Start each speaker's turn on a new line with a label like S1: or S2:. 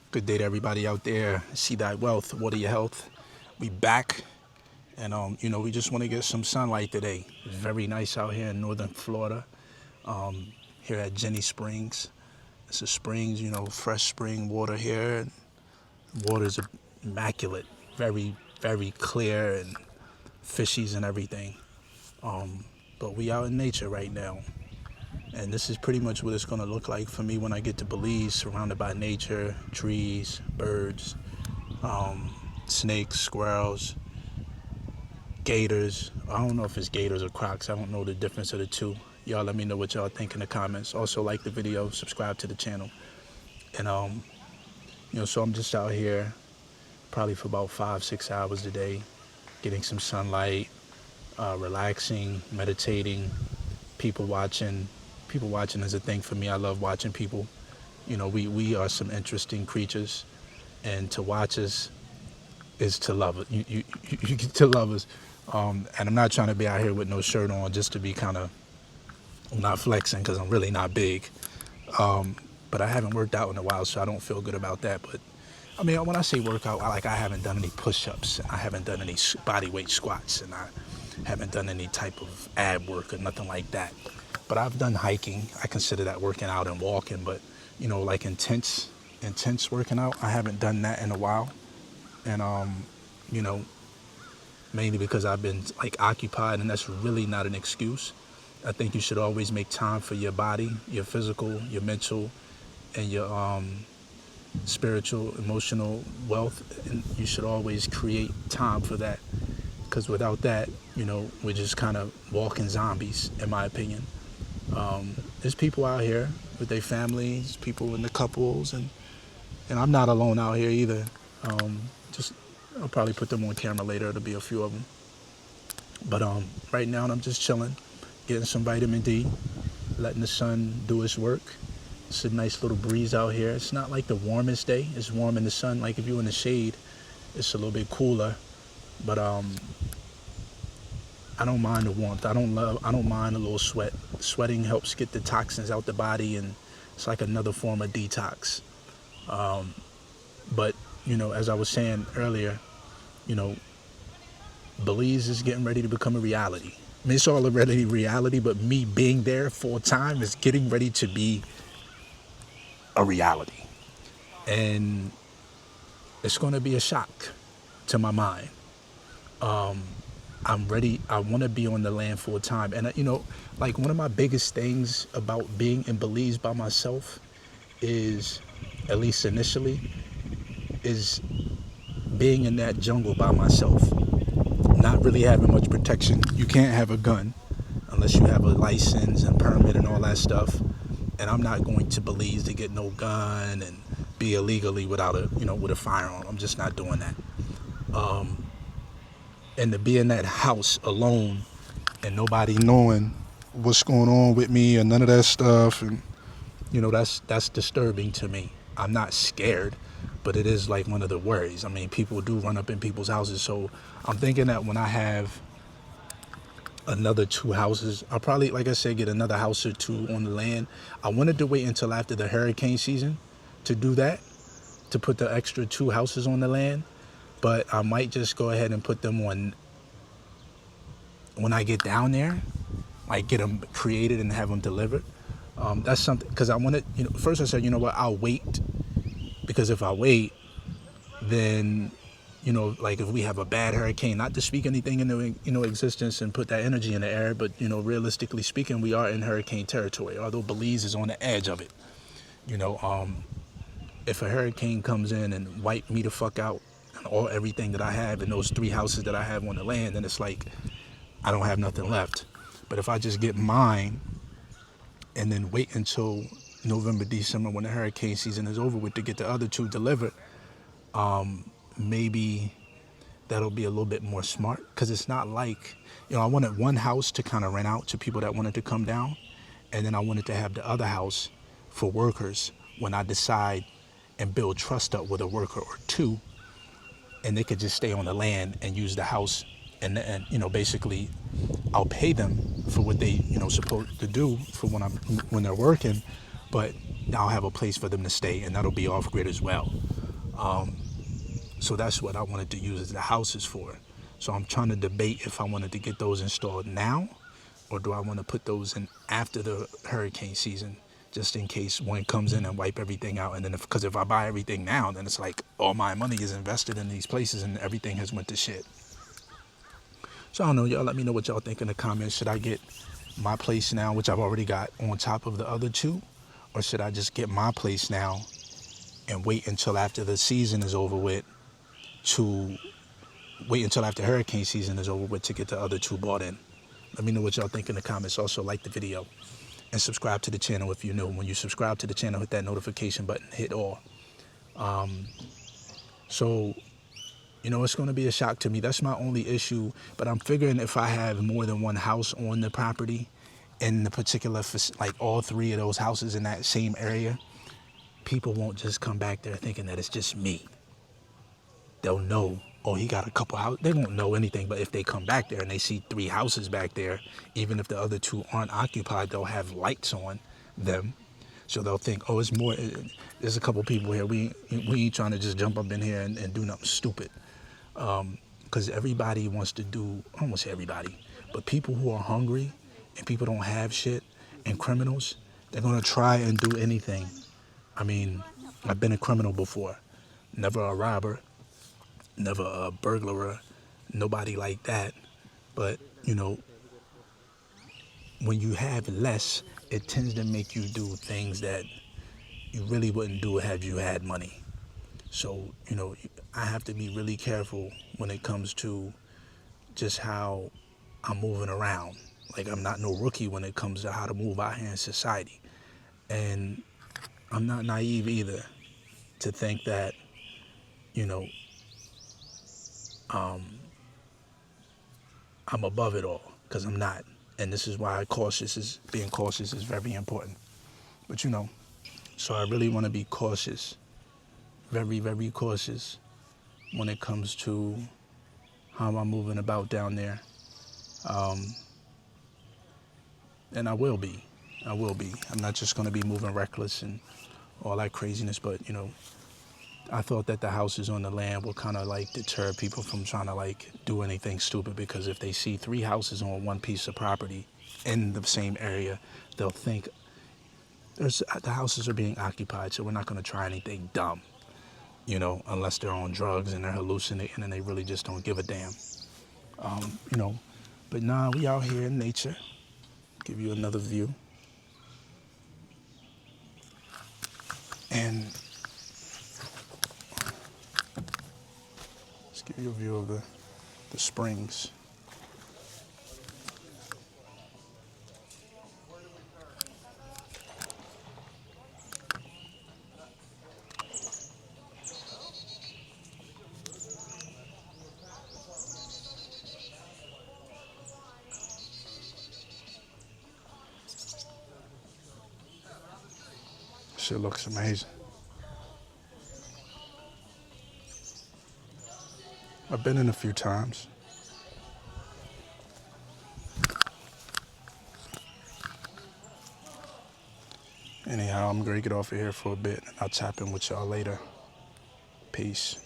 S1: Good day to everybody out there. See thy wealth, water your health. We back, and we just want to get some sunlight today. It's very nice out here in northern Florida. Here at Jenny Springs. It's a springs, fresh spring water here. Water is immaculate, very, very clear and fishies and everything. But we out in nature right now. And this is pretty much what it's going to look like for me when I get to Belize, surrounded by nature, trees, birds, snakes, squirrels, gators. I don't know if it's gators or crocs. I don't know the difference of the two. Y'all let me know what y'all think in the comments. Also like the video, subscribe to the channel. And so I'm just out here probably for about 5-6 hours a day, getting some sunlight, relaxing, meditating, people watching. People watching is a thing for me. I love watching people. We are some interesting creatures, and to watch us is to love it. You get to love us. And I'm not trying to be out here with no shirt on just to be kind of, I'm not flexing because I'm really not big. But I haven't worked out in a while, so I don't feel good about that. But I mean, when I say workout, I haven't done any push-ups, and I haven't done any body weight squats, and I haven't done any type of ab work or nothing like that. But I've done hiking. I consider that working out and walking, but like intense working out, I haven't done that in a while. And mainly because I've been occupied, and that's really not an excuse. I think you should always make time for your body, your physical, your mental, and your spiritual, emotional wealth, and you should always create time for that. Because without that, we're just kind of walking zombies, in my opinion. There's people out here with their families, people in the couples, and I'm not alone out here either. I'll probably put them on camera later. There'll be a few of them. But right now I'm just chilling, getting some vitamin D, letting the sun do its work. It's a nice little breeze out here. It's not like the warmest day. It's warm in the sun. Like if you're in the shade, it's a little bit cooler. But I don't mind the warmth. I don't mind a little sweat. Sweating helps get the toxins out the body, and it's like another form of detox. But as I was saying earlier, Belize is getting ready to become a reality. I mean, it's already reality, but me being there full time is getting ready to be a reality. And it's going to be a shock to my mind. I'm ready. I want to be on the land full time. And, one of my biggest things about being in Belize by myself is, at least initially, is being in that jungle by myself. Not really having much protection. You can't have a gun unless you have a license and permit and all that stuff. And I'm not going to Belize to get no gun and be illegally without with a firearm. I'm just not doing that. And to be in that house alone and nobody knowing what's going on with me and none of that stuff, and that's disturbing to me. I'm not scared, but it is like one of the worries. I mean, people do run up in people's houses, so I'm thinking that when I have another 2 houses, I'll probably, like I said, get another house or 2 on the land. I wanted to wait until after the hurricane season to do that, to put the extra 2 houses on the land. But I might just go ahead and put them on when I get down there, like get them created and have them delivered. That's something, because I wanted, first I said, I'll wait, because if I wait, then, like if we have a bad hurricane, not to speak anything into, existence and put that energy in the air, but, realistically speaking, we are in hurricane territory, although Belize is on the edge of it. If a hurricane comes in and wipe me the fuck out, everything that I have in those 3 houses that I have on the land, then it's like I don't have nothing left. But if I just get mine and then wait until November, December, when the hurricane season is over with, to get the other 2 delivered, maybe that'll be a little bit more smart, because it's not like, I wanted one house to kind of rent out to people that wanted to come down, and then I wanted to have the other house for workers when I decide and build trust up with a worker or 2, and they could just stay on the land and use the house, and basically I'll pay them for what they supposed to do for when they're working, but I'll have a place for them to stay, and that'll be off grid as well. So that's what I wanted to use the houses for. So I'm trying to debate if I wanted to get those installed now, or do I want to put those in after the hurricane season, just in case one comes in and wipe everything out. And then because if I buy everything now, then it's like all my money is invested in these places and everything has went to shit. So I don't know, y'all let me know what y'all think in the comments. Should I get my place now, which I've already got, on top of the other two? Or should I just get my place now and wait until after the season is over with to wait until after hurricane season is over with to get the other two bought in? Let me know what y'all think in the comments. Also, like the video and subscribe to the channel if you're new. When you subscribe to the channel, hit that notification button, hit all. So, it's going to be a shock to me. That's my only issue. But I'm figuring if I have more than one house on the property, in the particular, like all three of those houses in that same area, people won't just come back there thinking that it's just me. They'll know, oh, he got a couple houses. They won't know anything, but if they come back there and they see 3 houses back there, even if the other 2 aren't occupied, they'll have lights on them. So they'll think, oh, it's more, there's a couple people here. We ain't trying to just jump up in here and do nothing stupid. Because everybody wants to do, almost everybody, but people who are hungry and people don't have shit and criminals, they're going to try and do anything. I mean, I've been a criminal before. Never a robber, never a burglar, nobody like that. But, when you have less, it tends to make you do things that you really wouldn't do had you had money. So, I have to be really careful when it comes to just how I'm moving around. Like, I'm not no rookie when it comes to how to move out here in society. And I'm not naive either to think that, I'm above it all, because I'm not. And this is why being cautious is very important. But so I really want to be cautious, very, very cautious when it comes to how I'm moving about down there. And I will be. I'm not just going to be moving reckless and all that craziness, but I thought that the houses on the land will kind of like deter people from trying to like do anything stupid, because if they see 3 houses on one piece of property in the same area, they'll think the houses are being occupied, so we're not going to try anything dumb, unless they're on drugs and they're hallucinating and they really just don't give a damn. But nah, we out here in nature. Give you another view. And let's give you a view of the springs. Shit looks amazing. I've been in a few times. Anyhow, I'm going to get off of here for a bit, and I'll tap in with y'all later. Peace.